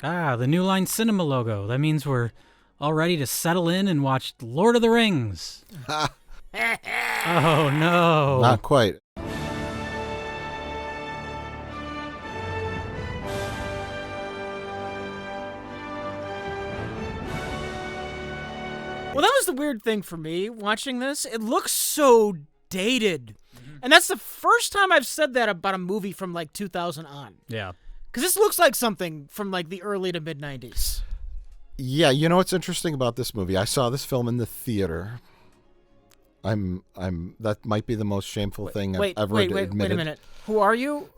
Ah, the New Line Cinema logo. That means we're all ready to settle in and watch Lord of the Rings. Oh, no. Not quite. Well, that was the weird thing for me watching this. It looks so dated. And that's the first time I've said that about a movie from like 2000 on. Yeah. Because this looks like something from like the early to mid-90s. Yeah, you know what's interesting about this movie? I saw this film in the theater. That might be the most shameful thing I've ever admitted. Wait a minute. Who are you?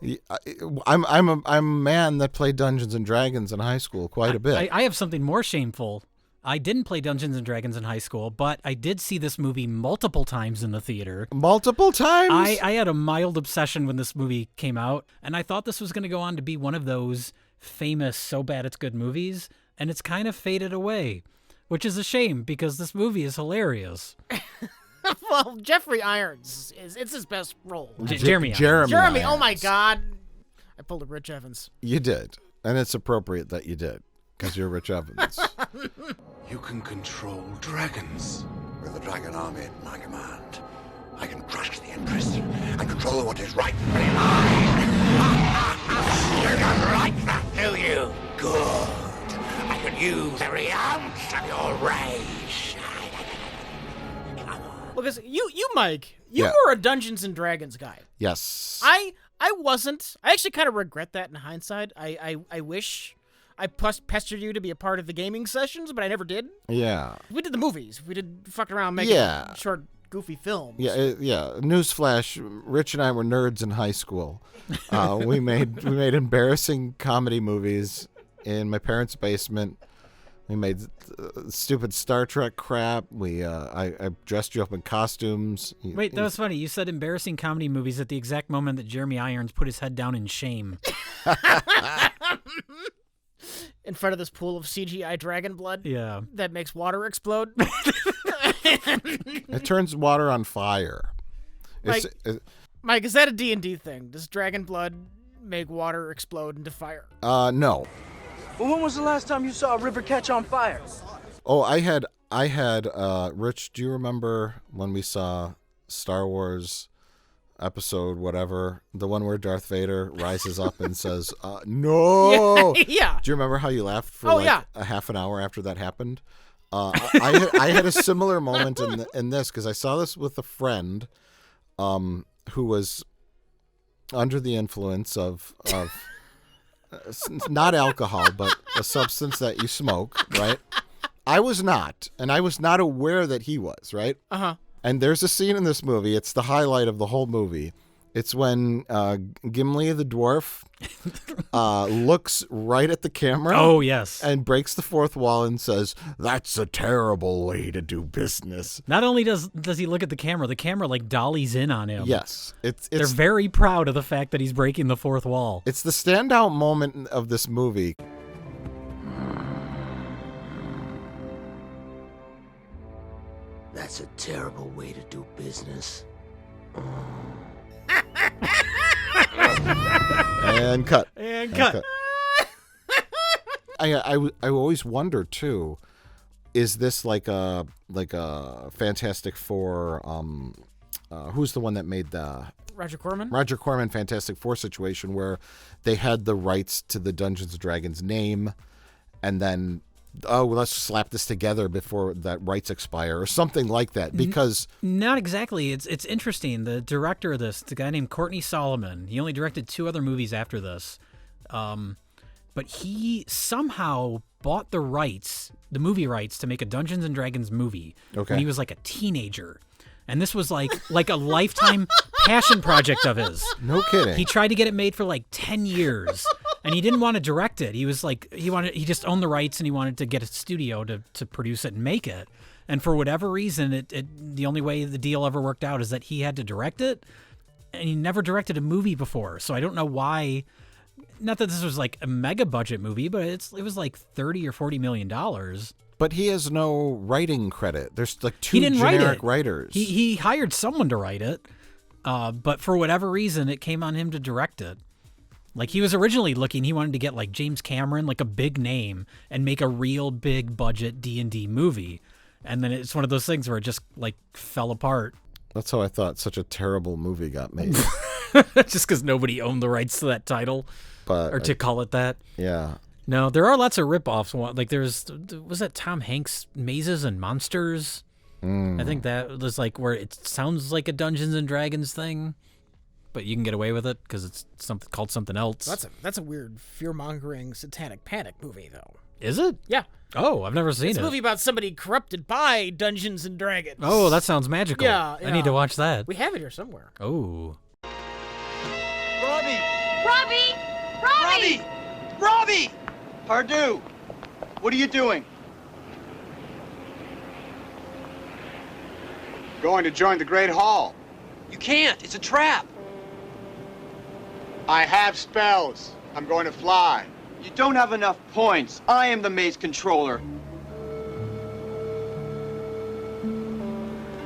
I'm a man that played Dungeons and Dragons in high school quite a bit. I have something more shameful. I didn't play Dungeons and Dragons in high school, but I did see this movie multiple times in the theater. Multiple times? I had a mild obsession when this movie came out, and I thought this was going to go on to be one of those famous so bad it's good movies, and it's kind of faded away, which is a shame because this movie is hilarious. Well, Jeffrey Irons it's his best role. Jeremy. Jeremy. Oh my God! I pulled a Rich Evans. You did, and it's appropriate that you did because you're Rich Evans. You can control dragons. With the dragon army at my command, I can crush the Empress and control what is rightfully mine. You don't like that, do you? Good. I can use every ounce of your rage. Because you Mike, you Yeah. were a Dungeons and Dragons guy. Yes. I wasn't. I actually kind of regret that in hindsight. I wish I pestered you to be a part of the gaming sessions, but I never did. Yeah. We did the movies. We did fuck around making short, goofy films. Yeah, Newsflash: Rich and I were nerds in high school. We made embarrassing comedy movies in my parents' basement. We made stupid Star Trek crap. I dressed you up in costumes. Wait, that was funny. You said embarrassing comedy movies at the exact moment that Jeremy Irons put his head down in shame. In front of this pool of CGI dragon blood. Yeah. That makes water explode. It turns water on fire. Mike, is that a D&D thing? Does dragon blood make water explode into fire? No. Well, when was the last time you saw a river catch on fire? Oh, I had. Rich, do you remember when we saw Star Wars episode whatever, the one where Darth Vader rises up and says, "No"? Yeah. Do you remember how you laughed for a half an hour after that happened? I had a similar moment in this because I saw this with a friend, who was under the influence of not alcohol, but a substance that you smoke, right? I was not, and I was not aware that he was, right? Uh-huh. And there's a scene in this movie, it's the highlight of the whole movie. It's when Gimli the dwarf looks right at the camera. Oh, yes. And breaks the fourth wall and says, "That's a terrible way to do business." Not only does he look at the camera like dollies in on him. Yes. They're very proud of the fact that he's breaking the fourth wall. It's the standout moment of this movie. That's a terrible way to do business. And cut. And cut. I always wonder too, is this like a Fantastic Four? Who's the one that made the Roger Corman? Roger Corman Fantastic Four situation where they had the rights to the Dungeons and Dragons name, and then let's slap this together before that rights expire or something like that. Because not exactly. It's interesting. The director of this, it's a guy named Courtney Solomon. He only directed 2 other movies after this. But he somehow bought the movie rights to make a Dungeons and Dragons movie when he was like a teenager. And this was like a lifetime passion project of his. No kidding. He tried to get it made for like 10 years. And he didn't want to direct it. He was like, he just owned the rights and he wanted to get a studio to produce it and make it. And for whatever reason, the only way the deal ever worked out is that he had to direct it. And he never directed a movie before. So I don't know why. Not that this was like a mega budget movie, but it was like $30 or $40 million. But he has no writing credit. There's like 2 He didn't generic write it. writers. He hired someone to write it. But for whatever reason, it came on him to direct it. Like, he was originally looking, he wanted to get, like, James Cameron, like, a big name, and make a real big budget D&D movie. And then it's one of those things where it just, like, fell apart. That's how I thought such a terrible movie got made. Just because nobody owned the rights to that title, But or to call it that. yeah. No, there are lots of rip-offs. Like, was that Tom Hanks' Mazes and Monsters? I think that was, like, where it sounds like a Dungeons and Dragons thing, but you can get away with it because it's something called something else. That's a weird fear-mongering satanic panic movie, though. Is it? Yeah. Oh, I've never seen It's it. a movie about somebody corrupted by Dungeons and Dragons. Oh, that sounds magical. Yeah, I need to watch that. We have it here somewhere. Oh. Robbie! Robbie! Robbie! Robbie! Pardue! What are you doing? Going to join the Great Hall. You can't. It's a trap. I have spells. I'm going to fly. You don't have enough points. I am the maze controller.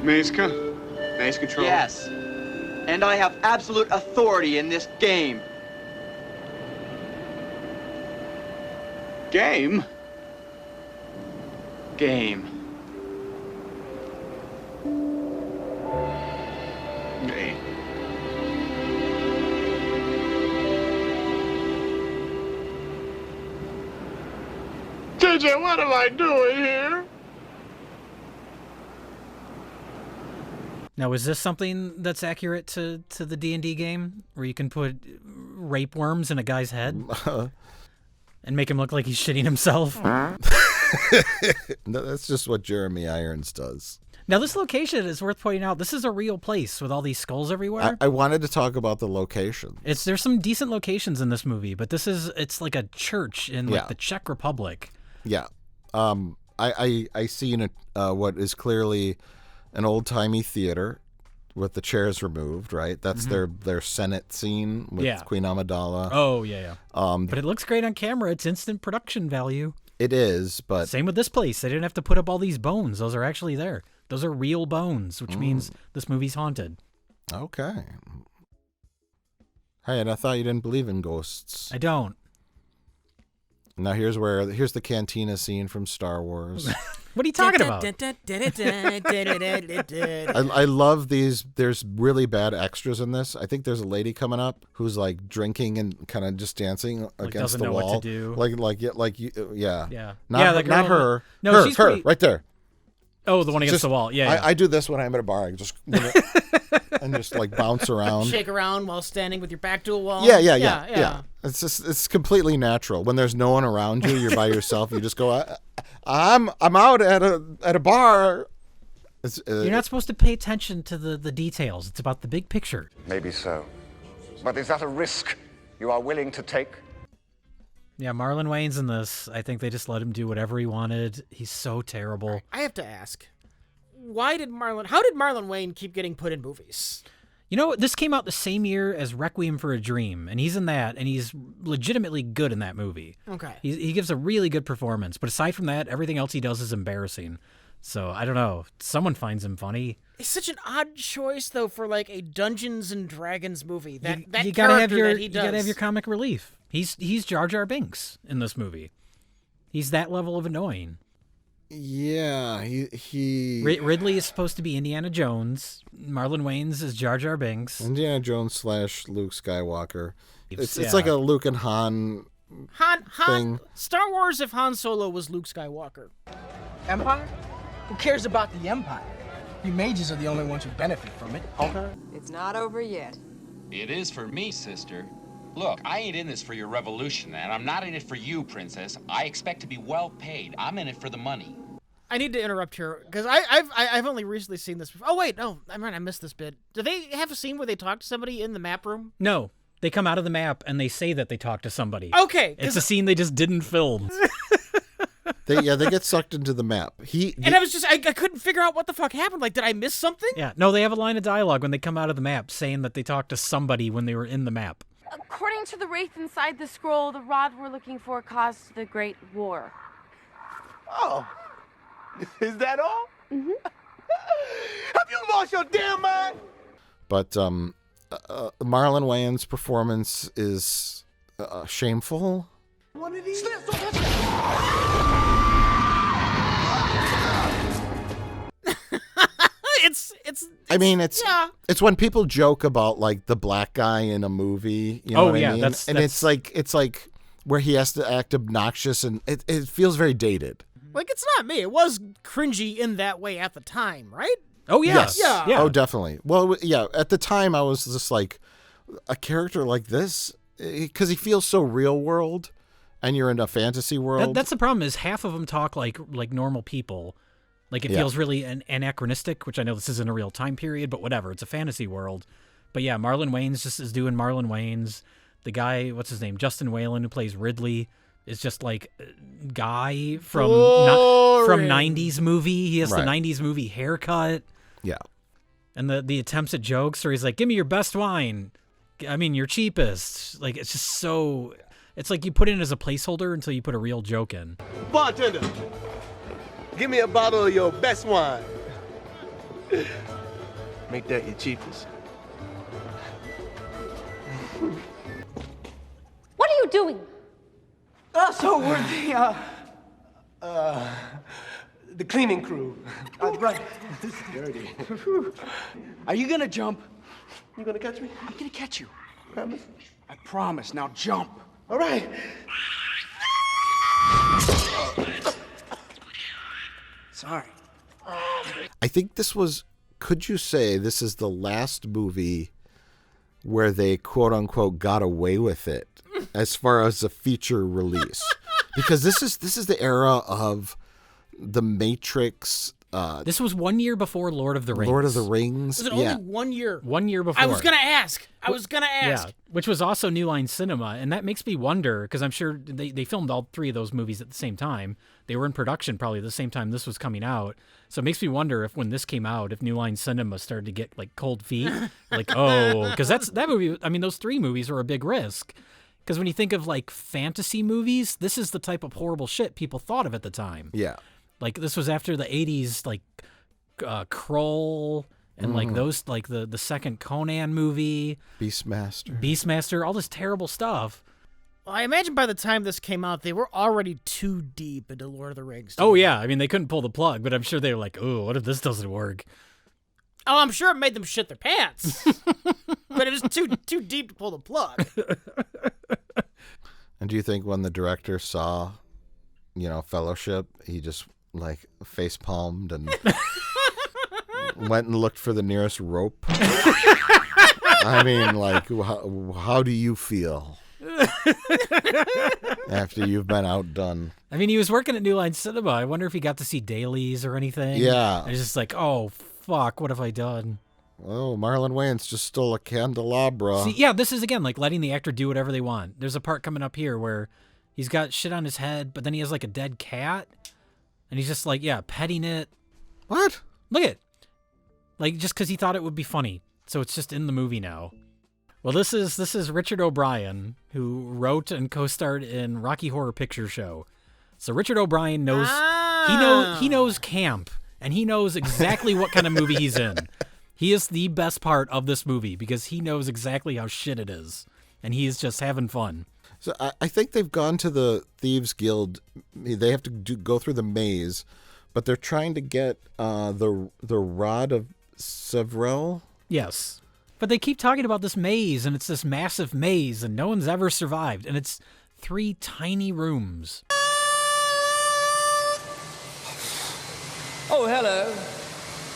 Maze control? Yes. And I have absolute authority in this game. Game? Game. Game. TJ, what am I doing here? Now, is this something that's accurate to the D&D game, where you can put rape worms in a guy's head and make him look like he's shitting himself? No, that's just what Jeremy Irons does. Now, this location is worth pointing out. This is a real place with all these skulls everywhere. I wanted to talk about the location. There's some decent locations in this movie, but it's like a church in like Yeah. the Czech Republic. Yeah. I see in what is clearly an old-timey theater with the chairs removed, right? That's their Senate scene with Yeah. Queen Amidala. Oh, yeah. But it looks great on camera. It's instant production value. It is, but Same with this place. They didn't have to put up all these bones. Those are actually there. Those are real bones, which means this movie's haunted. okay. Hey, and I thought you didn't believe in ghosts. I don't. Now here's the cantina scene from Star Wars. What are you talking about? I love these. There's really bad extras in this. I think there's a lady coming up who's like drinking and kind of just dancing against doesn't the know wall. what to do. Yeah. Yeah. Not, Yeah, the not girl- her. No, her, she's her, pretty- right there. Oh, the one against Just- the wall. Yeah. I do this when I'm at a bar. I just and just like bounce around. Shake around while standing with your back to a wall. Yeah. It's completely natural. When there's no one around you, you're by yourself. You just go. I'm out at a bar. You're not supposed to pay attention to the details. It's about the big picture. Maybe so. But is that a risk you are willing to take? Yeah, Marlon Wayne's in this. I think they just let him do whatever he wanted. He's so terrible. I have to ask, how did Marlon Wayne keep getting put in movies? You know, this came out the same year as Requiem for a Dream, and he's in that, and he's legitimately good in that movie. Okay. He gives a really good performance, but aside from that, everything else he does is embarrassing. So, I don't know. Someone finds him funny. It's such an odd choice, though, for like a Dungeons and Dragons movie. That you gotta have character your that he you does. gotta have your comic relief. He's Jar Jar Binks in this movie. He's that level of annoying. Yeah, he Ridley is supposed to be Indiana Jones. Marlon Wayans is Jar Jar Binks. Indiana Jones / Luke Skywalker. It's Yeah. like a Luke and Han thing. Star Wars if Han Solo was Luke Skywalker. Empire? Who cares about the Empire? You mages are the only ones who benefit from it. Okay. It's not over yet. It is for me, sister. Look, I ain't in this for your revolution, and I'm not in it for you, princess. I expect to be well paid. I'm in it for the money. I need to interrupt here because I've only recently seen this. Oh wait, no, I missed this bit. Do they have a scene where they talk to somebody in the map room? No, they come out of the map and they say that they talk to somebody. Okay, It's a scene they just didn't film. They get sucked into the map. And I couldn't figure out what the fuck happened. Like, did I miss something? Yeah, no, they have a line of dialogue when they come out of the map saying that they talked to somebody when they were in the map. According to the wraith inside the scroll, the rod we're looking for caused the Great War. Oh. Is that all? Mm-hmm. Have you lost your damn mind? But Marlon Wayans' performance is shameful. One of these. It's when people joke about like the black guy in a movie. You know what I mean? It's like where he has to act obnoxious, and it feels very dated. Like, it's not me. It was cringy in that way at the time, right? Oh, yeah. Yes. Yeah. Oh, definitely. Well, yeah. At the time, I was just like, a character like this, because he feels so real world, and you're in a fantasy world. That's the problem. Is half of them talk like normal people. Like, it feels really anachronistic, which I know this isn't a real time period, but whatever. It's a fantasy world. But yeah, Marlon Wayans just is doing Marlon Wayans. The guy, what's his name? Justin Whalen, who plays Ridley, is just like a guy from 90s movie. He has the 90s movie haircut. Yeah. And the attempts at jokes where he's like, give me your best wine. I mean, your cheapest. Like, it's just so... It's like you put it in as a placeholder until you put a real joke in. Bartender, give me a bottle of your best wine. Make that your cheapest. What are you doing? So we're the cleaning crew. Right. This is dirty. Are you gonna jump? You gonna catch me? I'm gonna catch you. Promise? I promise. Now jump. All right. Sorry. I think this was, could you say this is the last movie where they quote unquote got away with it as far as a feature release? Because this is the era of The Matrix. This was 1 year before Lord of the Rings. Lord of the Rings. Was it only 1 year? 1 year before. I was gonna ask. Yeah, which was also New Line Cinema, and that makes me wonder, because I'm sure they filmed all three of those movies at the same time. They were in production probably at the same time this was coming out. So it makes me wonder if when this came out, if New Line Cinema started to get like cold feet, like, oh, because that movie. I mean, those three movies were a big risk. Because when you think of like fantasy movies, this is the type of horrible shit people thought of at the time. Yeah. Like, this was after the 80s, like, Kroll and, like, those, like, the second Conan movie. Beastmaster, all this terrible stuff. Well, I imagine by the time this came out, they were already too deep into Lord of the Rings. Oh, yeah. I mean, they couldn't pull the plug, but I'm sure they were like, oh, what if this doesn't work? Oh, I'm sure it made them shit their pants. But it was too deep to pull the plug. And do you think when the director saw, Fellowship, he just... like face palmed and went and looked for the nearest rope? I mean, like, how do you feel after you've been outdone? I mean, he was working at New Line Cinema. I wonder if he got to see dailies or anything. Yeah. And it's just like, oh, fuck, what have I done? Oh, Marlon Wayans just stole a candelabra. See, yeah, this is, again, like letting the actor do whatever they want. There's a part coming up here where he's got shit on his head, but then he has, like, a dead cat. And he's just like, yeah, petting it. What? Look at it. Like, just because he thought it would be funny. So it's just in the movie now. Well, this is Richard O'Brien, who wrote and co-starred in Rocky Horror Picture Show. So Richard O'Brien knows he knows camp, and he knows exactly what kind of movie he's in. He is the best part of this movie because he knows exactly how shit it is, and he is just having fun. So I think they've gone to the Thieves Guild. They have to go through the maze, but they're trying to get the Rod of Sevrel. Yes, but they keep talking about this maze, and it's this massive maze, and no one's ever survived, and it's 3 tiny rooms. Oh, hello.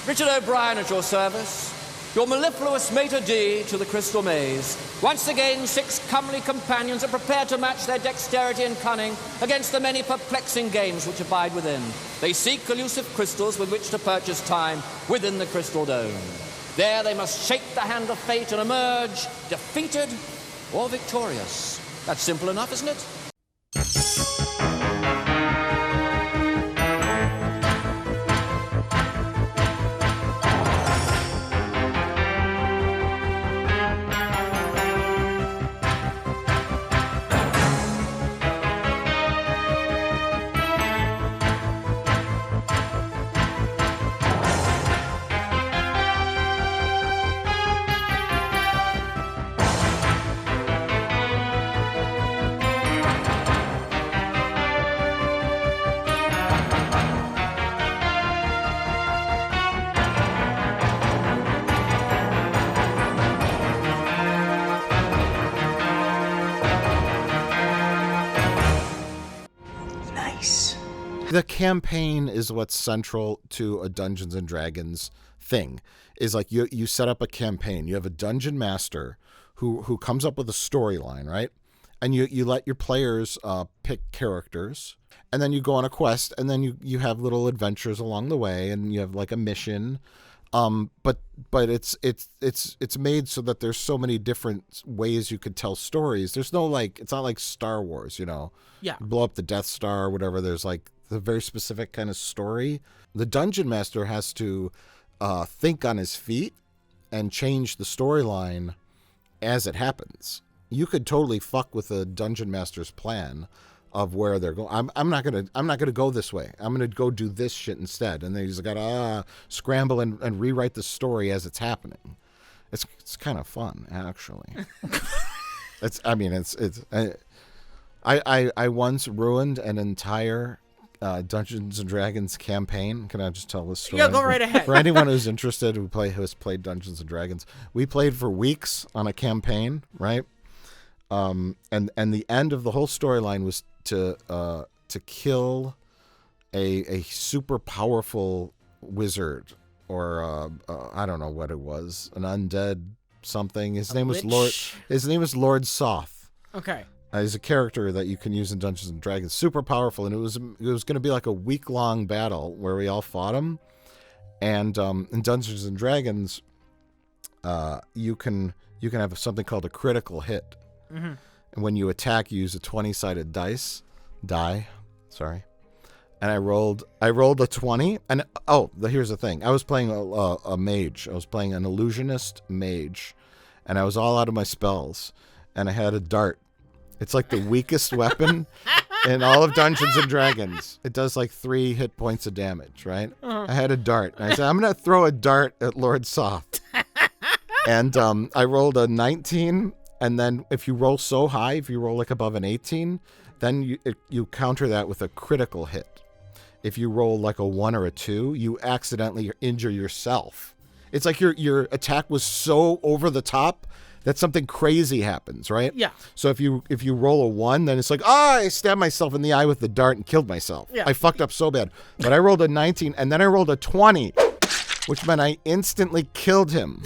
Richard O'Brien at your service. Your mellifluous maitre d' to the crystal maze. Once again, 6 comely companions are prepared to match their dexterity and cunning against the many perplexing games which abide within. They seek elusive crystals with which to purchase time within the crystal dome. There they must shake the hand of fate and emerge defeated or victorious. That's simple enough, isn't it? The campaign is what's central to a Dungeons and Dragons thing. Is like you set up a campaign. You have a dungeon master who comes up with a storyline, right? And you let your players pick characters, and then you go on a quest, and then you have little adventures along the way, and you have like a mission. But it's made so that there's so many different ways you could tell stories. There's no it's not like Star Wars, you know. Yeah. You blow up the Death Star or whatever. There's like the very specific kind of story. The dungeon master has to think on his feet and change the storyline as it happens. You could totally fuck with the dungeon master's plan of where they're going. I'm not gonna go this way. I'm gonna go do this shit instead. And then he's got to scramble and rewrite the story as it's happening. It's kind of fun, actually. I once ruined an entire Dungeons and Dragons campaign. Can I just tell this story? Yeah, go right ahead. For anyone who's interested who has played Dungeons and Dragons, we played for weeks on a campaign, right? And the end of the whole storyline was to kill a super powerful wizard, or I don't know what it was, an undead something. His name was Lord Soth. Okay. He's a character that you can use in Dungeons and Dragons, super powerful, and it was going to be like a week-long battle where we all fought him. And in Dungeons and Dragons, you can have something called a critical hit. Mm-hmm. And when you attack, you use a 20-sided die. Sorry. And I rolled a 20. And here's the thing. I was playing a mage. I was playing an illusionist mage, and I was all out of my spells. And I had a dart. It's like the weakest weapon in all of Dungeons and Dragons. It does like 3 hit points of damage, right? Uh-huh. I had a dart. And I said, I'm going to throw a dart at Lord Soft. And I rolled a 19. And then if you roll so high, if you roll like above an 18, then you counter that with a critical hit. If you roll like a 1 or a 2, you accidentally injure yourself. It's like your attack was so over the top that something crazy happens, right? Yeah. So if you roll a 1, then it's like, I stabbed myself in the eye with the dart and killed myself. Yeah. I fucked up so bad. But I rolled a 19, and then I rolled a 20, which meant I instantly killed him.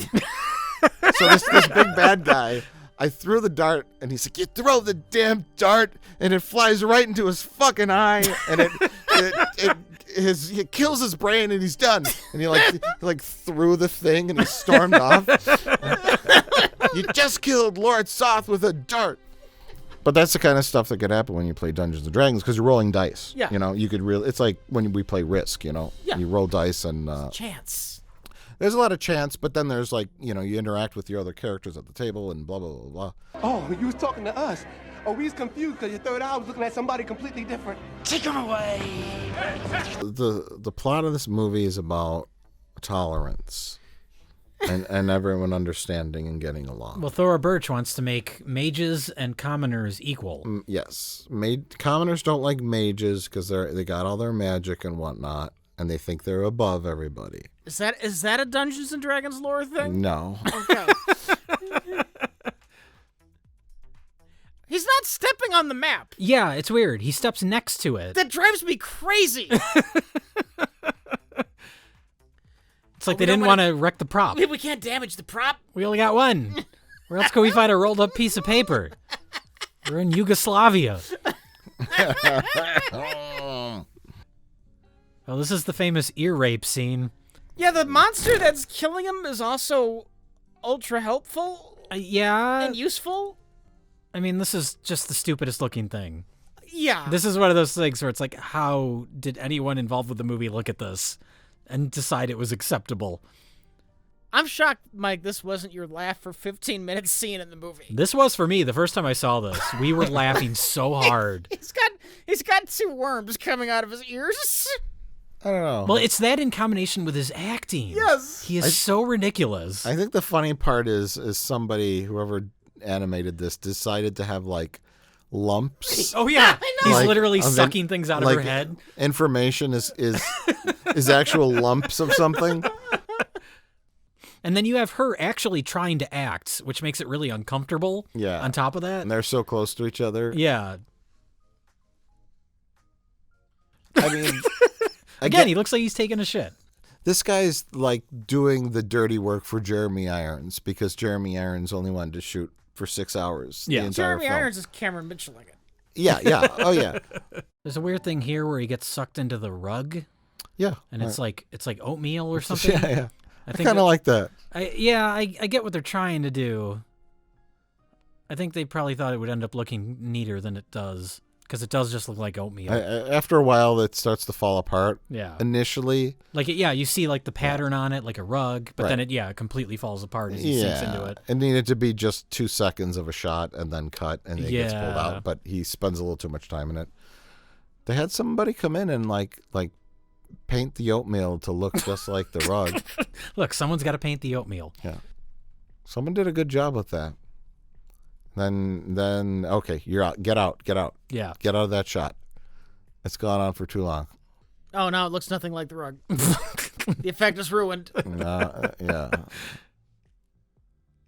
So this big bad guy, I threw the dart, and he's like, you throw the damn dart, and it flies right into his fucking eye, and it kills his brain, and he's done. And he threw the thing, and he stormed off. You just killed Lord Soth with a dart. But that's the kind of stuff that could happen when you play Dungeons and Dragons, because you're rolling dice. Yeah. You know, you could really. It's like when we play Risk. You know, yeah. You roll dice and chance. There's a lot of chance, but then there's you interact with your other characters at the table and blah blah blah blah. Oh, you was talking to us. Oh, we was confused because your third eye was looking at somebody completely different. Take him away. The plot of this movie is about tolerance. And everyone understanding and getting along. Well, Thora Birch wants to make mages and commoners equal. Yes. Commoners don't like mages because they got all their magic and whatnot, and they think they're above everybody. Is that a Dungeons and Dragons lore thing? No. Okay. He's not stepping on the map. Yeah, it's weird. He steps next to it. That drives me crazy. It's like they didn't want to wreck the prop. We can't damage the prop. We only got one. Where else could we find a rolled up piece of paper? We're in Yugoslavia. Well, this is the famous ear rape scene. Yeah, the monster that's killing him is also ultra helpful. Yeah. And useful. I mean, this is just the stupidest looking thing. Yeah. This is one of those things where it's like, how did anyone involved with the movie look at this and decide it was acceptable? I'm shocked, Mike, this wasn't your laugh for 15 minutes scene in the movie. This was for me. The first time I saw this, we were laughing so hard. He's got 2 worms coming out of his ears. I don't know. Well, it's that in combination with his acting. Yes. He is so ridiculous. I think the funny part is whoever animated this decided to have lumps. Oh yeah, I know. He's literally sucking things out of her head. Information is actual lumps of something. And then you have her actually trying to act, which makes it really uncomfortable. Yeah. On top of that, and they're so close to each other. Yeah. I mean, Again, he looks like he's taking a shit. This guy's like doing the dirty work for Jeremy Irons because Jeremy Irons only wanted to shoot for 6 hours. Yeah. The entire Jeremy film. Irons is Cameron Mitchell again. Yeah, yeah. Oh, yeah. There's a weird thing here where he gets sucked into the rug. Yeah. And it's like oatmeal or something. Yeah, yeah. I kind of like that. I get what they're trying to do. I think they probably thought it would end up looking neater than it does. Because it does just look like oatmeal. After a while, it starts to fall apart. Yeah. Initially. Like, you see like the pattern on it, like a rug, but then it completely falls apart as he sinks into it. It needed to be just 2 seconds of a shot and then cut and it gets pulled out. But he spends a little too much time in it. They had somebody come in and like paint the oatmeal to look just like the rug. Look, someone's got to paint the oatmeal. Yeah. Someone did a good job with that. Then okay, you're out. Get out. Yeah. Get out of that shot. It's gone on for too long. Oh, now it looks nothing like the rug. The effect is ruined. Yeah.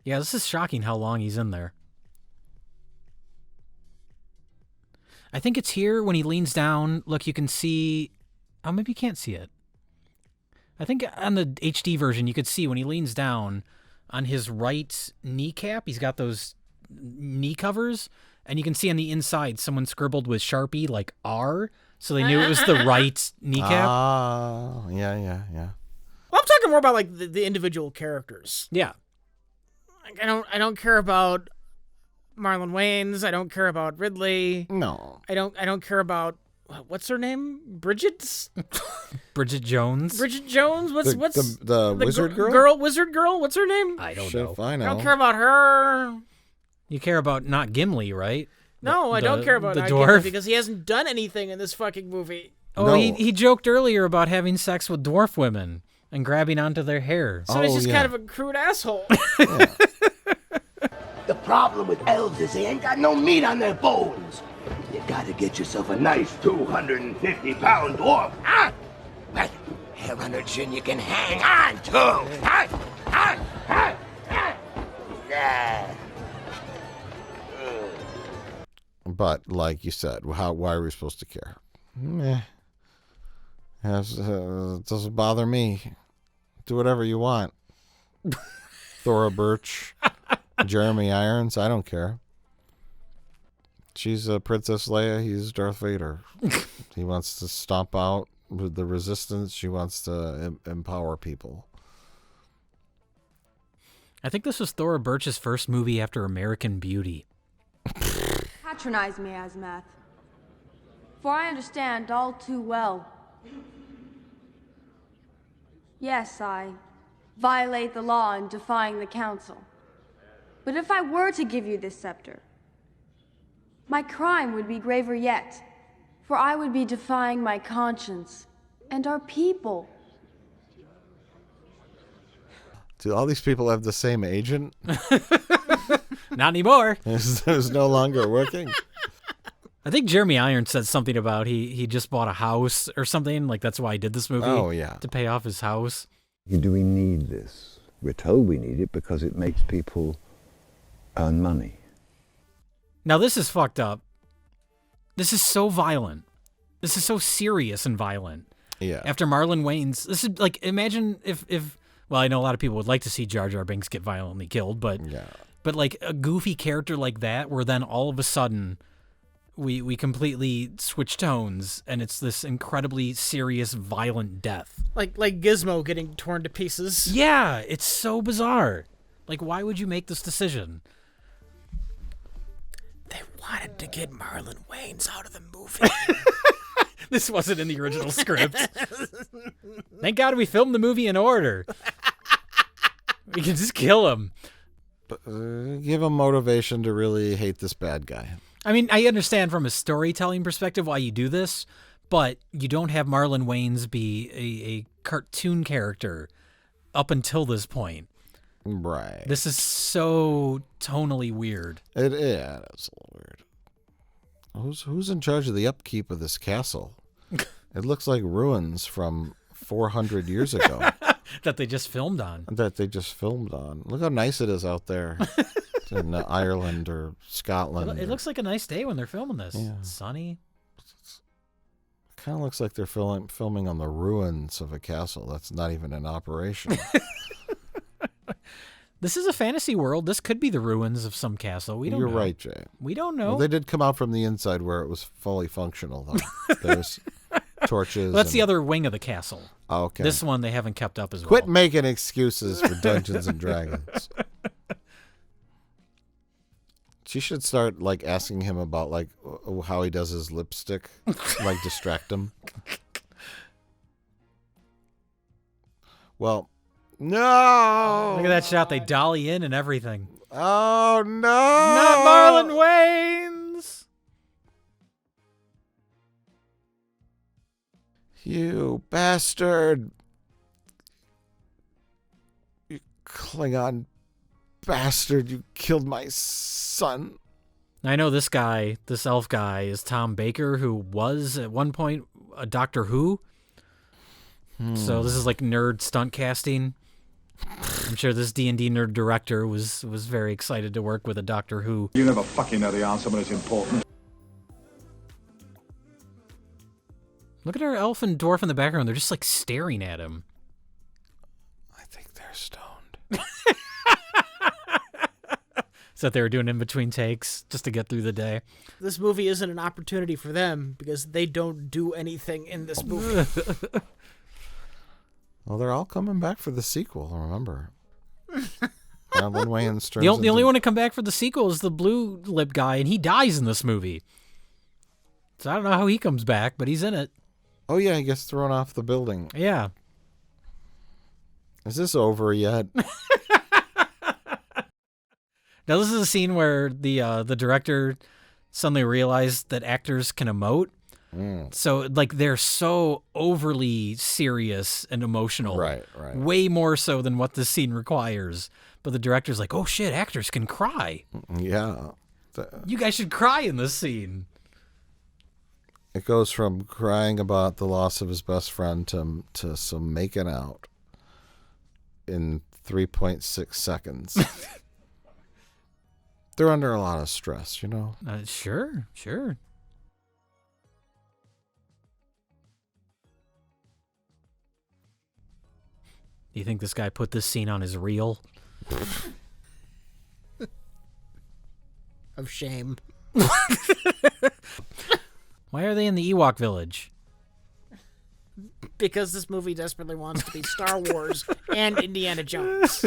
Yeah, this is shocking how long he's in there. I think it's here when he leans down. Look, you can see... Oh, maybe you can't see it. I think on the HD version, you could see when he leans down on his right kneecap, he's got those knee covers, and you can see on the inside someone scribbled with Sharpie like R, so they knew it was the right kneecap. Oh, yeah. Well, I'm talking more about like the individual characters. Yeah. Like, I don't care about Marlon Wayans. I don't care about Ridley. No. I don't care about what's her name? Bridget Jones. Bridget Jones. What's the wizard girl? Wizard girl. What's her name? I don't know. I know. I don't care about her. You care about not Gimli, right? No, I don't care about the not dwarf Gimli because he hasn't done anything in this fucking movie. Oh, No. he joked earlier about having sex with dwarf women and grabbing onto their hair. So he's just kind of a crude asshole. The problem with elves is they ain't got no meat on their bones. You gotta get yourself a nice 250-pound dwarf, huh? With hair on her chin you can hang on to. Yeah. But like you said, why are we supposed to care? Meh. It doesn't bother me. Do whatever you want. Thora Birch, Jeremy Irons, I don't care. She's Princess Leia, he's Darth Vader. He wants to stomp out with the resistance. She wants to empower people. I think this was Thora Birch's first movie after American Beauty. Patronize me, Azmath, for I understand all too well. Yes, I violate the law in defying the council. But if I were to give you this scepter, my crime would be graver yet, for I would be defying my conscience and our people. Do all these people have the same agent? Not anymore. It's no longer working. I think Jeremy Irons said something about he just bought a house or something. Like that's why he did this movie. Oh, yeah. To pay off his house. Do we need this? We're told we need it because it makes people earn money. Now this is fucked up. This is so violent. This is so serious and violent. Yeah. After Marlon Wayans, this is like, imagine if well, I know a lot of people would like to see Jar Jar Binks get violently killed, but like a goofy character like that, where then all of a sudden we completely switch tones and it's this incredibly serious, violent death. Like Gizmo getting torn to pieces. Yeah, it's so bizarre. Like, why would you make this decision? They wanted to get Marlon Wayans out of the movie. This wasn't in the original script. Thank God we filmed the movie in order. We can just kill him. Give him motivation to really hate this bad guy. I mean, I understand from a storytelling perspective why you do this, but you don't have Marlon Wayans be a cartoon character up until this point. Right. This is so tonally weird. It's a little weird. Who's in charge of the upkeep of this castle? It looks like ruins from 400 years ago. That they just filmed on. Look how nice it is out there in Ireland or Scotland. It looks like a nice day when they're filming this. Yeah. It's sunny. Kind of looks like they're filming on the ruins of a castle that's not even in operation. This is a fantasy world. This could be the ruins of some castle. We don't know. You're right, Jay. We don't know. Well, they did come out from the inside where it was fully functional, though. There's torches. Well, that's the other wing of the castle. Oh, okay. This one they haven't kept up as well. Quit making excuses for Dungeons and Dragons. She should start like asking him about like how he does his lipstick, like distract him. Well, no. Look at that shot. They dolly in and everything. Oh no! Not Marlon Wayans. You bastard! You Klingon bastard! You killed my son. I know this guy, this elf guy, is Tom Baker, who was at one point a Doctor Who. So this is like nerd stunt casting. I'm sure this D&D nerd director was very excited to work with a Doctor Who. You never fucking know the answer, but it's important. Look at our elf and dwarf in the background. They're just like staring at him. I think they're stoned. So they were doing in between takes just to get through the day. This movie isn't an opportunity for them because they don't do anything in this movie. Well, they're all coming back for the sequel, remember. Marlon Wayans turns The only one to come back for the sequel is the blue lip guy, and he dies in this movie. So I don't know how he comes back, but he's in it. Oh, yeah, he gets thrown off the building. Yeah. Is this over yet? Now, this is a scene where the director suddenly realized that actors can emote. So, like, they're so overly serious and emotional. Right. Way more so than what this scene requires. But the director's like, oh, shit, actors can cry. Yeah. You guys should cry in this scene. It goes from crying about the loss of his best friend to some making out in 3.6 seconds. They're under a lot of stress, you know? Sure. Do you think this guy put this scene on his reel? Of shame. Why are they in the Ewok village? Because this movie desperately wants to be Star Wars and Indiana Jones.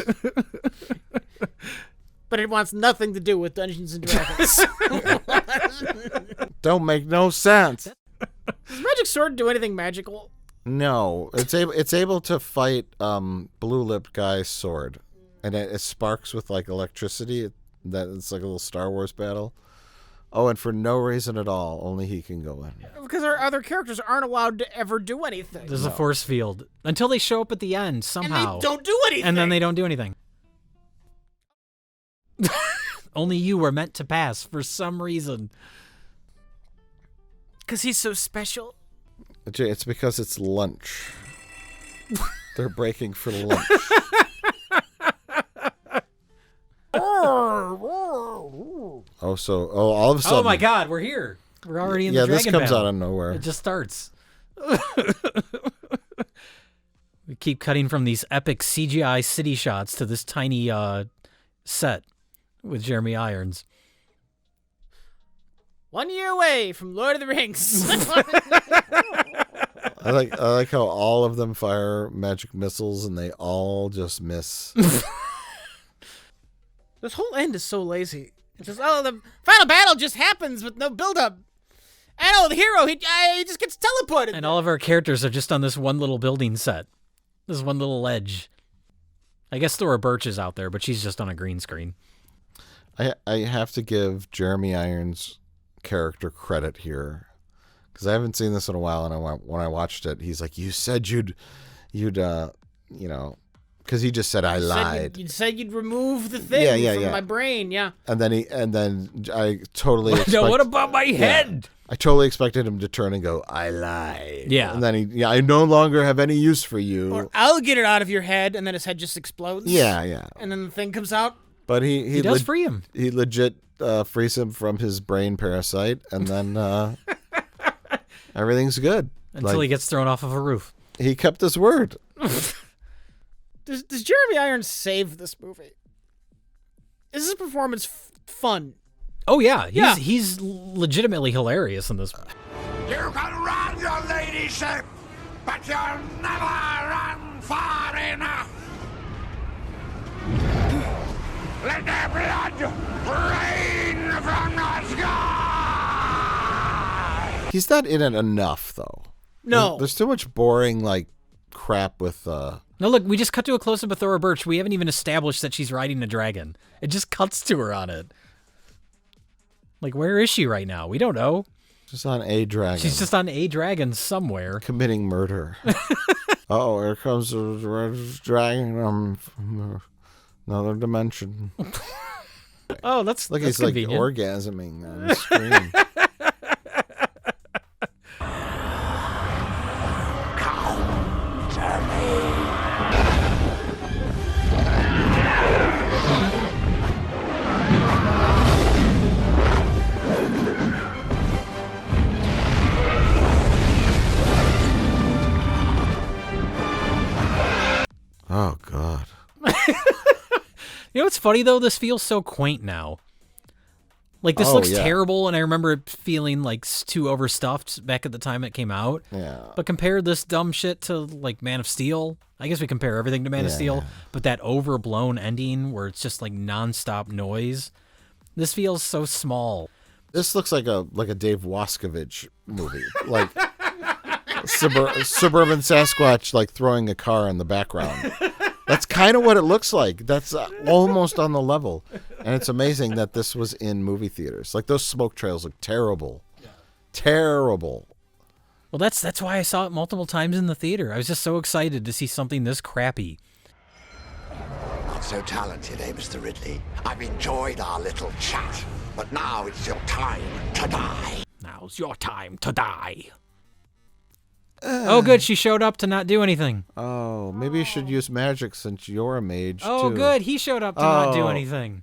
But it wants nothing to do with Dungeons and Dragons. Don't make no sense. Does Magic Sword do anything magical? No, it's able to fight blue-lipped guy's sword, and it sparks with like electricity. It's like a little Star Wars battle. Oh, and for no reason at all, only he can go in. Because our other characters aren't allowed to ever do anything. There's a force field until they show up at the end somehow. And they don't do anything. And then they don't do anything. Only you were meant to pass for some reason. Because he's so special. Jay, it's because it's lunch. They're breaking for lunch. All of a sudden. Oh my God, we're here. We're already in the dragon this comes battle. out of nowhere. It just starts. We keep cutting from these epic CGI city shots to this tiny set with Jeremy Irons. 1 year away from Lord of the Rings. I like how all of them fire magic missiles and they all just miss. This whole end is so lazy. It's just, the final battle just happens with no build-up. The hero, he just gets teleported. And all of our characters are just on this one little building set. This one little ledge. I guess Thora Birch is out there, but she's just on a green screen. I have to give Jeremy Irons' character credit here, because I haven't seen this in a while, and when I watched it, he's like, "You said you'd, because he just said I lied. You said you'd remove the thing from my brain, yeah." And then I totally. No, what about my head? I totally expected him to turn and go, "I lied." Yeah. And then I no longer have any use for you. Or I'll get it out of your head, and then his head just explodes. Yeah. And then the thing comes out. But he does free him. He legit frees him from his brain parasite, and then everything's good. Until he gets thrown off of a roof. He kept his word. Does Jeremy Irons save this movie? Is his performance fun? Oh, yeah. He's legitimately hilarious in this one. You can run, your ladyship, but you'll never run far enough. Let their blood rain from the sky. He's not in it enough, though. No. There's too much boring, like, crap with... No, look, we just cut to a close-up of Thora Birch. We haven't even established that she's riding a dragon. It just cuts to her on it. Like, where is she right now? We don't know. Just on a dragon. She's just on a dragon somewhere. Committing murder. Oh, here comes the dragon from another dimension. Oh, that's Look, that's he's convenient. like orgasming on the screen. Oh, God. You know what's funny, though? This feels so quaint now. Like, this looks terrible, and I remember it feeling, like, too overstuffed back at the time it came out. Yeah. But compare this dumb shit to, like, Man of Steel. I guess we compare everything to Man of Steel. But that overblown ending where it's just, like, nonstop noise. This feels so small. This looks like a Dave Waskovich movie. Like, suburban Sasquatch, like, throwing a car in the background. That's kind of what it looks like. That's almost on the level. And it's amazing that this was in movie theaters. Like, those smoke trails look terrible. Yeah. Terrible. Well, that's why I saw it multiple times in the theater. I was just so excited to see something this crappy. Not so talented, eh, Mr. Ridley? I've enjoyed our little chat, but now it's your time to die. Now's your time to die. Oh, good. She showed up to not do anything. Oh, maybe you should use magic since you're a mage, Oh, too. good. He showed up to not do anything.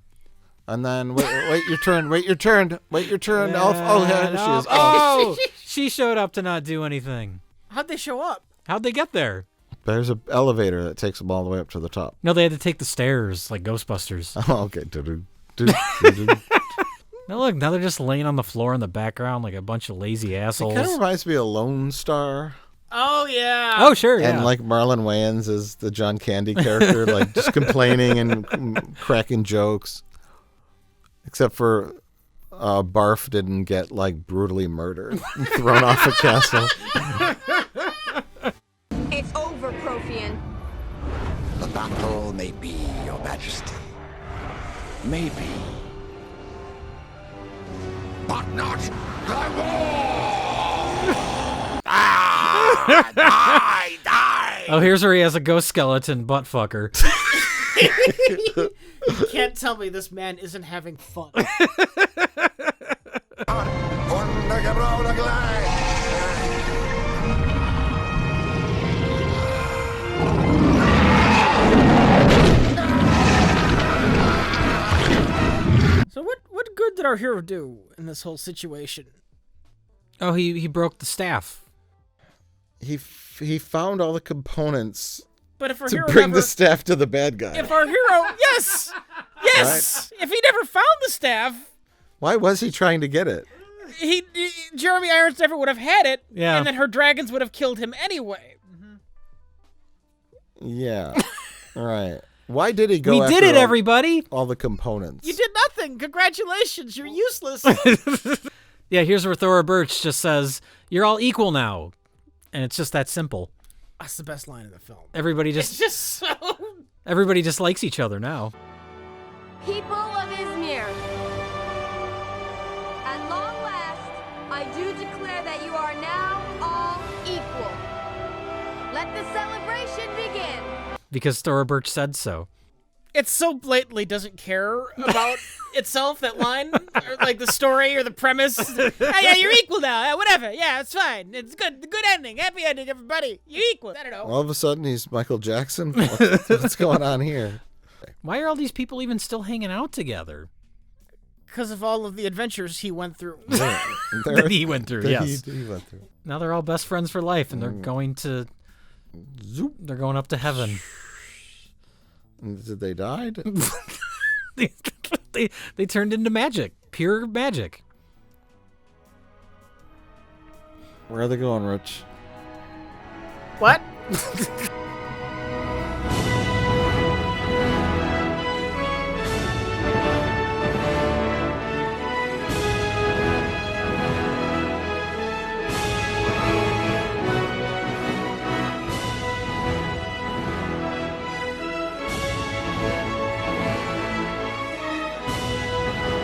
And then, wait your turn. Wait your turn. Wait your turn. Yeah, She is. Oh, she showed up to not do anything. How'd they show up? How'd they get there? There's an elevator that takes them all the way up to the top. No, they had to take the stairs like Ghostbusters. Oh, okay. Now look, now they're just laying on the floor in the background like a bunch of lazy assholes. It kind of reminds me of Lone Star. Oh, yeah. Oh, sure, yeah. And like Marlon Wayans is the John Candy character, like just complaining and cracking jokes. Except for Barf didn't get like brutally murdered and thrown off a castle. It's over, Profian. The battle may be, Your Majesty. Maybe. But not the war! Die! Oh, here's where he has a ghost skeleton butt fucker. You can't tell me this man isn't having fun. So what good did our hero do in this whole situation? Oh, he broke the staff. He found all the components But if our to hero bring never, the staff to the bad guy. If our hero, yes, if he never found the staff, Why was he trying to get it? Jeremy Irons never would have had it, Yeah. and then her dragons would have killed him anyway. Yeah. All right. Why did he go We after did it, everybody. all the components? You did nothing. Congratulations, you're useless. Yeah, here's where Thora Birch just says, "You're all equal now," and it's just that simple. That's the best line in the film. Everybody It's just just so. everybody just likes each other now. People of Izmir, at long last, I do declare that you are now all equal. Let the celebration begin. Because Thora Birch said so. It so blatantly doesn't care about itself, that line, or like the story or the premise. Yeah, you're equal now. Yeah, whatever. Yeah, it's fine. It's good. Good ending. Happy ending, everybody. You're equal. I don't know. All of a sudden, he's Michael Jackson? What's going on here? Why are all these people even still hanging out together? Because of all of the adventures he went through. That he went through, yes. He went through. Now they're all best friends for life, and they're going to... They're going up to heaven. Did they die? They turned into magic. Pure magic. Where are they going, Rich? What?